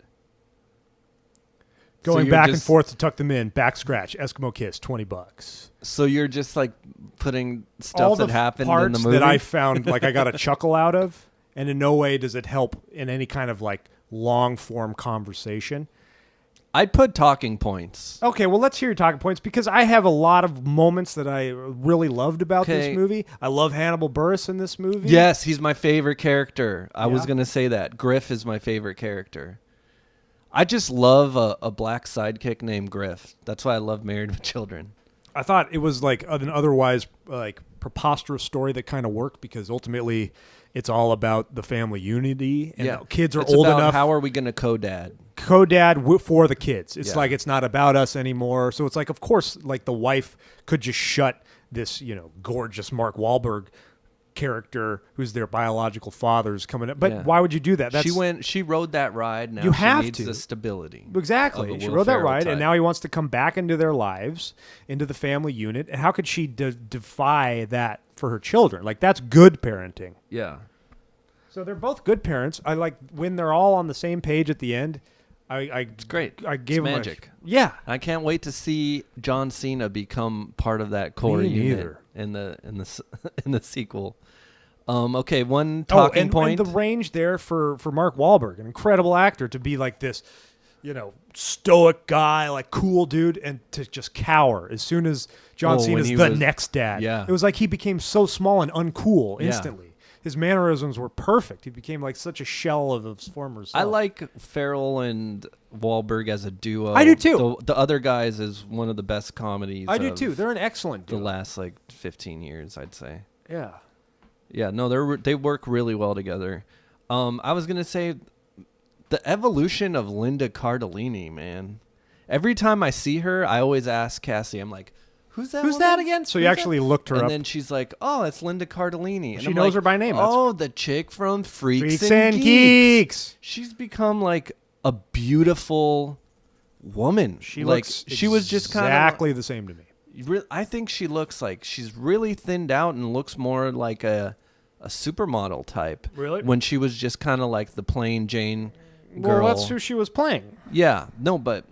Going back and forth to tuck them in. Back scratch. Eskimo kiss. $20. So you're just putting stuff all that the happened parts in the movie that I found I got a chuckle out of, and in no way does it help in any kind of long form conversation. I'd put talking points. Okay, well, let's hear your talking points because I have a lot of moments that I really loved about this movie. I love Hannibal Buress in this movie. Yes, he's my favorite character. I was Yeah. going to say that. Griff is my favorite character. I just love a black sidekick named Griff. That's why I love Married with Children. I thought it was an otherwise preposterous story that kind of worked because ultimately it's all about the family unity and the kids are It's old about enough. How are we going to co-dad? For the kids. It's Yeah. it's not about us anymore. So it's of course, the wife could just shut this, gorgeous Mark Wahlberg character who's their biological father's coming up. But Yeah. why would you do that? She rode that ride. Now You she have needs to. the stability. Exactly. of a She Will rode that Ferrell ride, type. and now he wants to come back into their lives, into the family unit. And how could she defy that for her children? That's good parenting. Yeah. So they're both good parents. I like when they're all on the same page at the end. It's great. I gave It's them magic. Yeah. I can't wait to see John Cena become part of that core Me unit neither. in the sequel. Okay, one talking point. And the range there for Mark Wahlberg, an incredible actor, to be like this, stoic guy, like cool dude, and to just cower as soon as John Cena's next dad. Yeah. It was like he became so small and uncool Yeah. instantly. His mannerisms were perfect. He became like such a shell of his former self. I like Ferrell and Wahlberg as a duo. I do too. The Other Guys is one of the best comedies. I do too. They're an excellent duo. The last 15 years, I'd say. Yeah. Yeah, no, they work really well together. I was gonna say the evolution of Linda Cardellini, man. Every time I see her, I always ask Cassie. I'm like, "Who's that? Who's that again?" So you actually looked her up. And then she's like, "Oh, it's Linda Cardellini." And She I'm knows like, her by name. Oh, the chick from Freaks and and Geeks. She's become like a beautiful woman. She was just kind of exactly the same to me. I think she looks like she's really thinned out and looks more like a supermodel type. Really? When she was just kind of like the plain Jane girl. Well, that's who she was playing. Yeah. No, but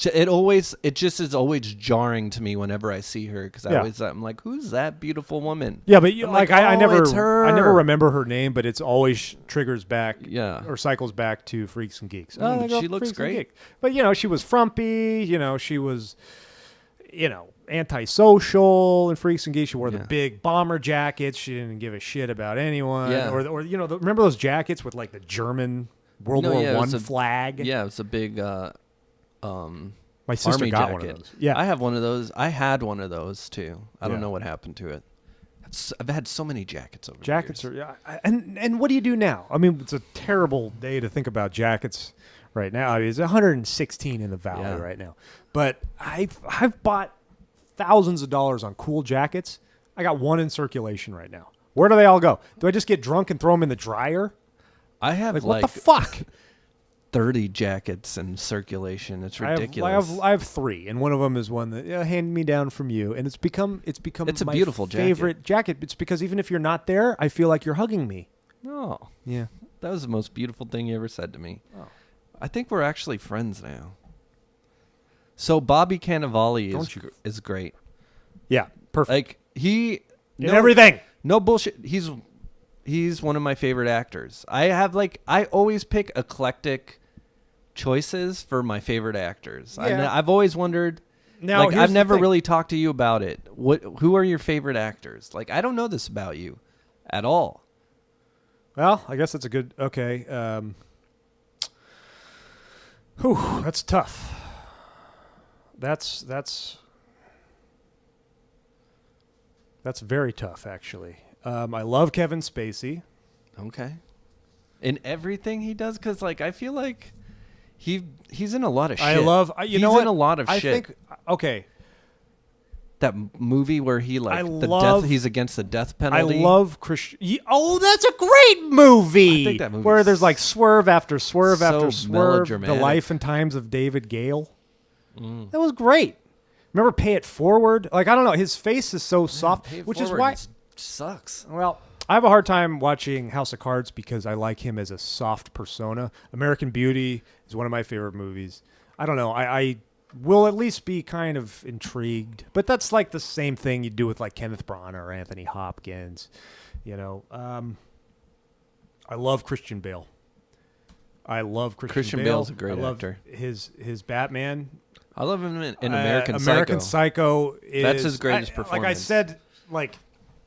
it just is always jarring to me whenever I see her because I'm like, who's that beautiful woman? Yeah, but I it's her. I never remember her name, but it's always triggers back. Yeah. Or cycles back to Freaks and Geeks. She looks great. But she was frumpy. She was, antisocial in Freaks and Geeks. She wore the big bomber jackets. She didn't give a shit about anyone. Yeah. Or remember those jackets with like the German World War I flag? Yeah, it's a big. My sister Army got jacket. one of those. Yeah, I have one of those. I had one of those too. I don't Yeah. know what happened to it. I've had so many jackets over jackets the years. are and what do you do now? I mean, it's a terrible day to think about jackets right now. I mean, it's 116 in the valley right now, but I've bought thousands of dollars on cool jackets. I got one in circulation right now. Where do they all go? Do I just get drunk and throw them in the dryer? I have What the fuck? 30 jackets in circulation. It's ridiculous. I have 3, and one of them is one that handed me down from you, and it's become a my beautiful favorite jacket. It's because even if you're not there, I feel like you're hugging me. Oh, Yeah. that was the most beautiful thing you ever said to me. Oh. I think we're actually friends now. So Bobby Cannavale is great. Yeah. Perfect. Like Everything. No bullshit. He's one of my favorite actors. I always pick eclectic choices for my favorite actors. Yeah. I've always wondered. Now, here's I've the never thing. really talked to you about it. Who are your favorite actors? Like, I don't know this about you at all. Well, I guess that's a good. Okay. That's tough. That's very tough, actually. I love Kevin Spacey. Okay. In everything he does, because I feel like he's in a lot of shit. I love. He's in a lot of shit. I think. Okay. That movie where he's against the death penalty. I love Christian. Oh, that's a great movie. I think that movie where is there's like swerve after swerve after so swerve. The melodramatic. life and times of David Gale. That was great. Remember Pay It Forward? Like, I don't know. His face is so soft, which is why. Sucks. Well, I have a hard time watching House of Cards because I like him as a soft persona. American Beauty is one of my favorite movies. I don't know. I will at least be kind of intrigued. But that's like the same thing you do with like Kenneth Branagh or Anthony Hopkins. I love Christian Bale. Christian Bale's a great actor. His Batman. I love him in American Psycho. American Psycho is That's his greatest performance.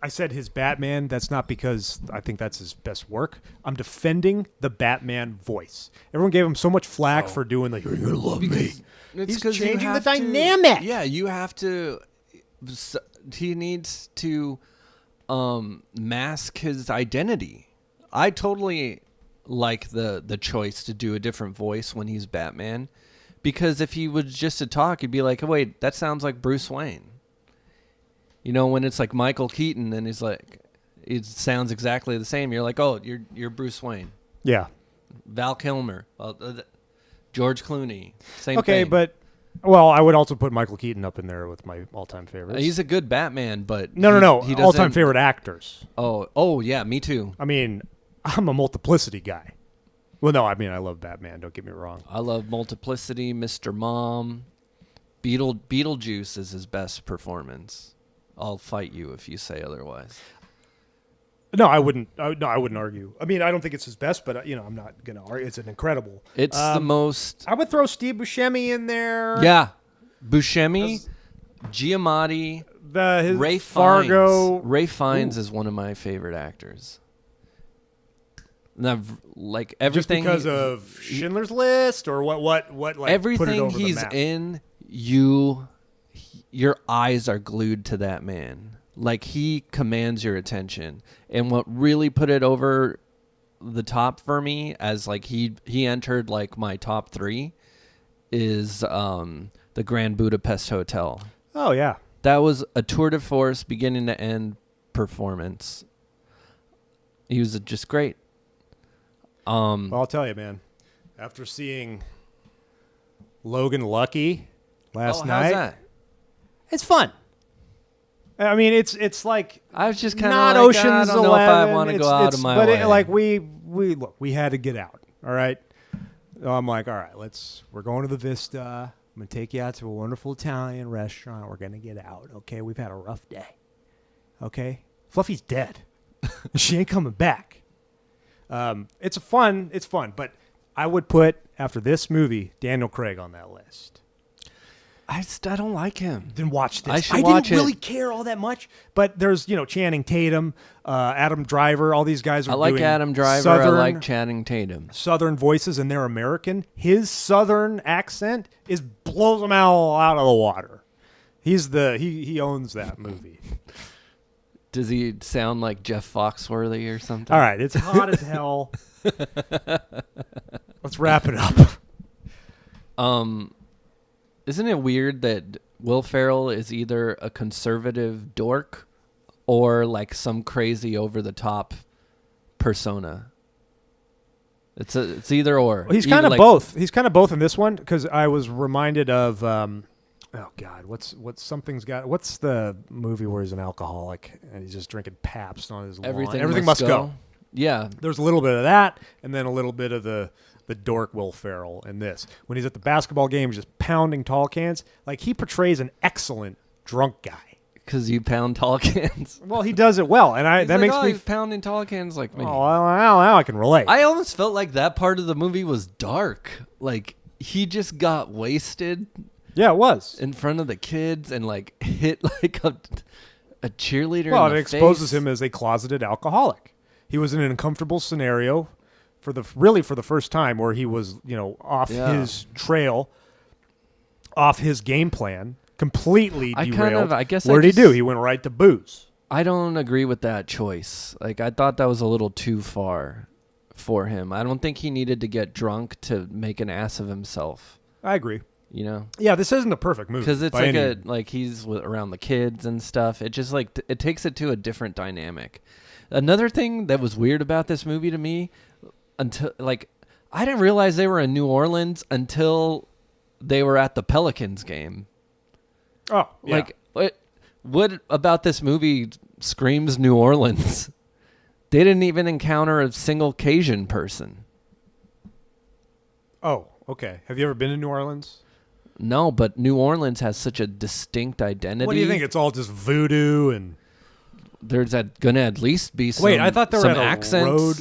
I said his Batman. That's not because I think that's his best work. I'm defending the Batman voice. Everyone gave him so much flack for doing the "You're gonna love me." He's changing the dynamic. Yeah, you have to. He needs to mask his identity. I totally like the choice to do a different voice when he's Batman, because if he was just to talk, he'd be like, oh, "Wait, that sounds like Bruce Wayne." When it's like Michael Keaton and he's like, it sounds exactly the same. You're like, oh, you're Bruce Wayne. Yeah. Val Kilmer, George Clooney, same thing. Okay, but I would also put Michael Keaton up in there with my all-time favorites. He's a good Batman, but no. He All-time favorite actors. Oh, yeah, me too. I mean, I'm a multiplicity guy. Well, no, I mean, I love Batman. Don't get me wrong. I love Multiplicity, Mr. Mom. Beetlejuice is his best performance. I'll fight you if you say otherwise. No, I wouldn't. No, I wouldn't argue. I mean, I don't think it's his best, but I'm not gonna argue. It's an incredible. It's the most. I would throw Steve Buscemi in there. Yeah, Buscemi, Giamatti, His Ray Fargo. Fiennes. Ray Fiennes is one of my favorite actors. Now, like everything, just because of Schindler's List, or what? Like everything put it over he's the map? in, your eyes are glued to that man. Like, he commands your attention. And what really put it over the top for me, as like he entered like my top 3, is the Grand Budapest Hotel. Oh yeah, That was a tour de force, beginning to end performance. He was just great. Well, I'll tell you, man. After seeing Logan Lucky last night, how's that? it's fun. I mean, it's like I was just kind not of like, Ocean's I don't 11. know if I want to go out of my but way. like we had to get out. All right. So I'm like, all right, we're going to the Vista. I'm gonna take you out to a wonderful Italian restaurant. We're gonna get out. Okay, we've had a rough day. Okay, Fluffy's dead. She ain't coming back. It's fun, but I would put, after this movie, Daniel Craig on that list. I don't like him. Then watch this. I should watch didn't really it. care all that much, but there's Channing Tatum, Adam Driver, all these guys are I like doing Adam Driver. Southern, I like Channing Tatum. Southern voices, and they're American. His Southern accent blows them all out of the water. He owns that movie. Does he sound like Jeff Foxworthy or something? All right, it's hot as hell. Let's wrap it up. Isn't it weird that Will Ferrell is either a conservative dork or like some crazy over the top persona? It's either or. Well, he's kind of both. He's kind of both in this one, because I was reminded of oh God, what's the movie where he's an alcoholic and he's just drinking Pabst on his lawn? Everything must go. Yeah, There's a little bit of that, and then a little bit of the dork Will Ferrell in this. When he's at the basketball game, just pounding tall cans. Like, he portrays an excellent drunk guy. because you pound tall cans. Well, he does it well, and He's that like, makes me he's pounding tall cans like me. Oh, well, now I can relate. I almost felt like that part of the movie was dark. Like, he just got wasted Yeah, it was. in front of the kids and like hit like a cheerleader. Well, in the it exposes face. him as a closeted alcoholic. He was in an uncomfortable scenario for the first time, where he was, off his trail, off his game plan, completely derailed. What did he do? He went right to booze. I don't agree with that choice. Like, I thought that was a little too far for him. I don't think he needed to get drunk to make an ass of himself. I agree. You know, Yeah, this isn't a perfect movie. because it's by like he's around the kids and stuff. It just like it takes it to a different dynamic. Another thing that was weird about this movie to me, until like I didn't realize they were in New Orleans until they were at the Pelicans game. Oh, yeah. Like what about this movie screams New Orleans? They didn't even encounter a single Cajun person. Oh, okay. Have you ever been to New Orleans? No, but New Orleans has such a distinct identity. What do you think? It's all just voodoo and... There's gonna at least be some, Wait, I thought there were some accents. road.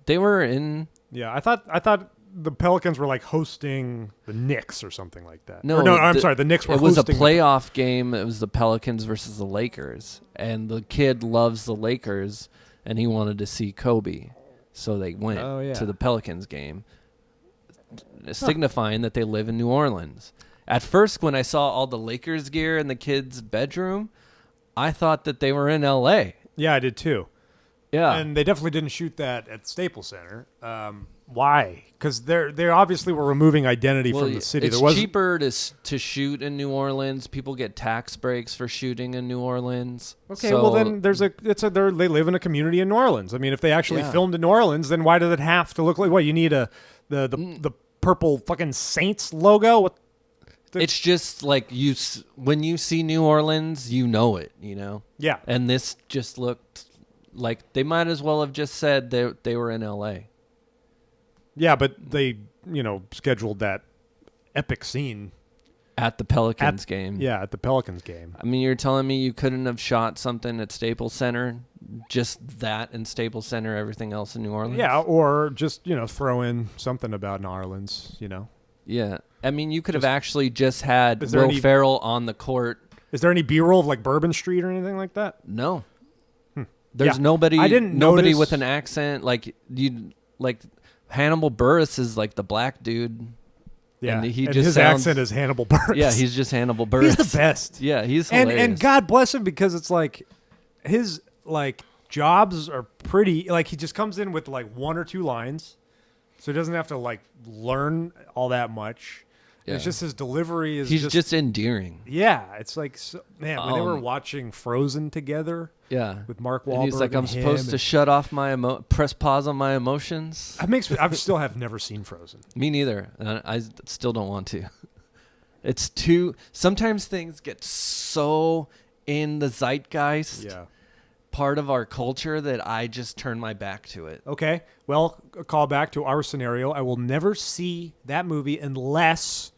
They were in. Yeah, I thought the Pelicans were like hosting the Knicks or something like that. No, I'm sorry, the Knicks were It was a hosting playoff game. It was the Pelicans versus the Lakers, and the kid loves the Lakers, and he wanted to see Kobe, so they went to the Pelicans game, signifying that they live in New Orleans. At first, when I saw all the Lakers gear in the kid's bedroom, I thought that they were in L.A. Yeah, I did too. Yeah, And they definitely didn't shoot that at Staples Center. Why? Because they obviously were removing identity from the city. It's cheaper to shoot in New Orleans. People get tax breaks for shooting in New Orleans. Okay, so, well then they live in a community in New Orleans. I mean, if they actually filmed in New Orleans, then why does it have to look like what? You need the purple fucking Saints logo? What? It's just like when you see New Orleans, you know it, you know? Yeah. And this just looked Like, they might as well have just said they were in L.A. Yeah, but they, scheduled that epic scene. At the Pelicans game. Yeah, at the Pelicans game. I mean, you're telling me you couldn't have shot something at Staples Center? Just that in Staples Center, everything else in New Orleans? Yeah, or just, throw in something about New Orleans, Yeah. I mean, you could have actually just had Is there Will any- Ferrell on the court. Is there any B-roll of, like, Bourbon Street or anything like that? No. There's Yeah. nobody I didn't nobody notice- with an accent. Like Hannibal Buress is like the black dude. Yeah, And he and just his sounds- accent is Hannibal Buress. Yeah, he's just Hannibal Buress. He's the best. Yeah, he's hilarious. And God bless him, because it's like his jobs are pretty, he just comes in with one or two lines, so he doesn't have to learn all that much. Yeah. It's just his delivery is he's just endearing. yeah, it's like, man, when they were Um, watching Frozen together Yeah. with Mark Wahlberg, And he's like, I'm and supposed him, to shut off press pause on my emotions. That makes me. I still have never seen Frozen. Me neither. And I still don't want to. It's sometimes things get so in the zeitgeist, Yeah. part of our culture, that I just turn my back to it. Okay. Well, a call back to our scenario. I will never see that movie unless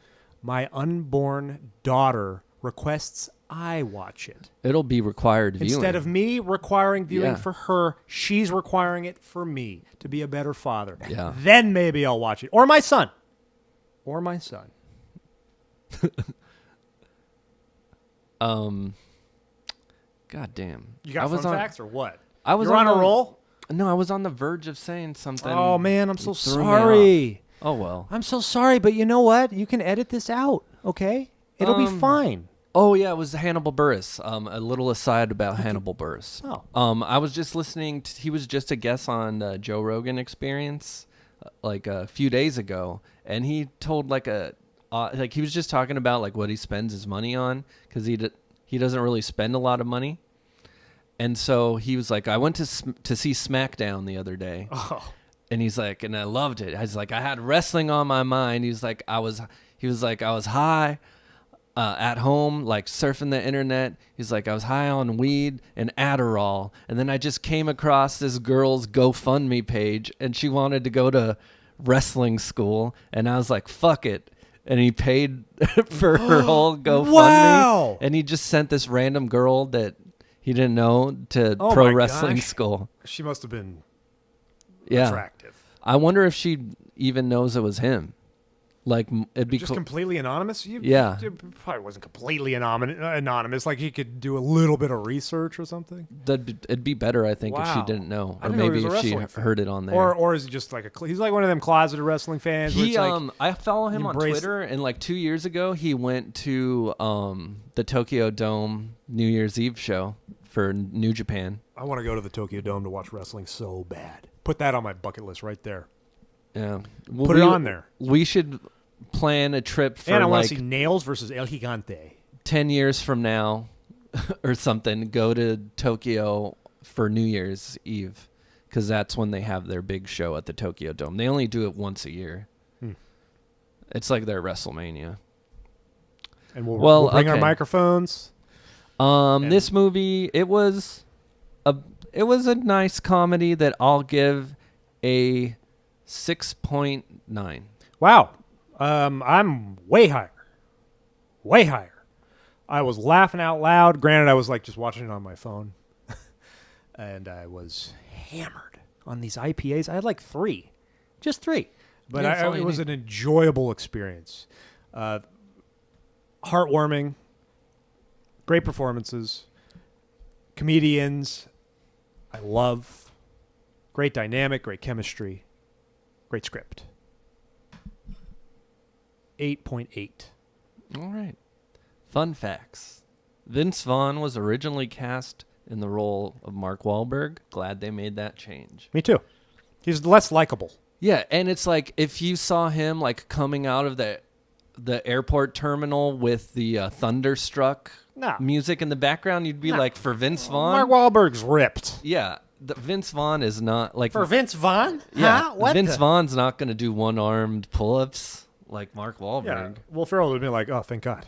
my unborn daughter requests I watch it. It'll be required viewing. Instead of me requiring viewing Yeah. for her, she's requiring it for me to be a better father. Yeah. Then maybe I'll watch it. Or my son. God damn. You got fun facts or what? I was You're on a the- roll? No, I was on the verge of saying something. Oh, man, I'm so You threw me sorry. off. Oh, well. I'm so sorry, but you know what? You can edit this out, okay? It'll be fine. Oh, yeah, it was Hannibal Buress. A little aside about Hannibal Buress. Oh. I was just listening. He was just a guest on Joe Rogan Experience a few days ago, and he told he was just talking about what he spends his money on, because he doesn't really spend a lot of money. And so he was like, I went to see SmackDown the other day. Oh. And he's like, and I loved it. I was like, I had wrestling on my mind. He was like, I was high at home, surfing the internet. He's like, I was high on weed and Adderall. And then I just came across this girl's GoFundMe page, and she wanted to go to wrestling school. And I was like, fuck it. And he paid for her whole GoFundMe. Wow. And he just sent this random girl that he didn't know to Oh pro my wrestling gosh. school. She must have been Yeah. attractive. I wonder if she even knows it was him. It'd be Just cool. completely anonymous? Yeah. It probably wasn't completely anonymous. He could do a little bit of research or something. It'd be better, I think, if she Wow. didn't know, I or didn't know he maybe was a if she wrestling fan. heard it on there. Or is he just he's like one of them closeted wrestling fans? Where He it's I follow him on embrace- Twitter, and 2 years ago he went to the Tokyo Dome New Year's Eve show for New Japan. I want to go to the Tokyo Dome to watch wrestling so bad. Put that on my bucket list right there. Yeah, well, Put it on there. We should plan a trip for And I want to see Nails versus El Gigante. 10 years from now or something. Go to Tokyo for New Year's Eve, because that's when they have their big show at the Tokyo Dome. They only do it once a year. It's like their WrestleMania. And we'll bring our okay. microphones. This movie, it was a nice comedy that I'll give a 6.9. Wow. I'm way higher. Way higher. I was laughing out loud. Granted, I was just watching it on my phone. And I was hammered on these IPAs. I had 3. Just 3. But Yeah, that's all it you was need. an enjoyable experience. Heartwarming. Great performances. Comedians. I love. Great dynamic. Great chemistry. Great script. 8.8. All right. Fun facts. Vince Vaughn was originally cast in the role of Mark Wahlberg. Glad they made that change. Me too. He's less likable. Yeah, and it's if you saw him coming out of the airport terminal with the Thunderstruck No. music in the background, you'd be No. like, for Vince Vaughn? Mark Wahlberg's ripped. Yeah, Vince Vaughn is not For Vince Vaughn? yeah, Huh? What Vince the- Vaughn's not going to do one-armed pull-ups like Mark Wahlberg. Yeah. Will Ferrell would be like, oh, thank God.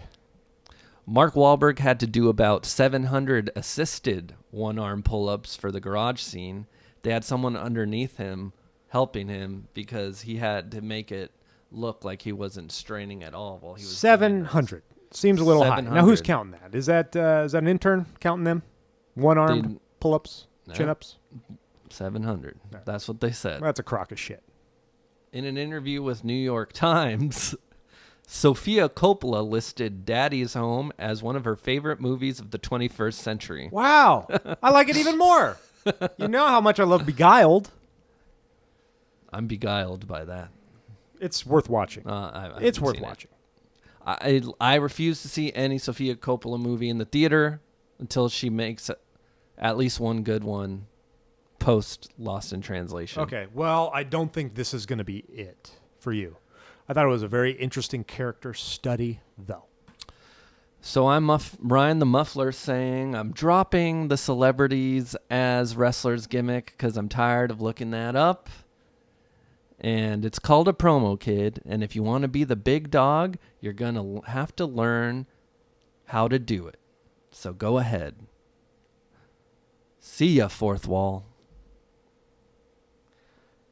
Mark Wahlberg had to do about 700 assisted one-arm pull-ups for the garage scene. They had someone underneath him helping him because he had to make it look like he wasn't straining at all while he was 700. Seems a little high. Now, who's 700. counting that? Is that an intern counting them? One-armed pull-ups, chin-ups? 700. That's what they said. That's a crock of shit. In an interview with New York Times, Sofia Coppola listed Daddy's Home as one of her favorite movies of the 21st century. Wow. I like it even more. You know how much I love Beguiled. I'm beguiled by that. It's worth watching. It's worth watching. I refuse to see any Sofia Coppola movie in the theater until she makes at least one good one post Lost in Translation. Okay, well, I don't think this is going to be it for you. I thought it was a very interesting character study, though. So I'm Ryan the Muffler saying I'm dropping the celebrities as wrestlers gimmick because I'm tired of looking that up. And it's called a promo, kid. And if you want to be the big dog, you're going to have to learn how to do it. So go ahead. See ya, fourth wall.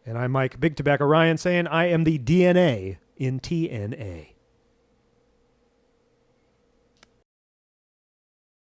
And I'm Mike Big Tobacco Ryan saying I am the DNA in TNA.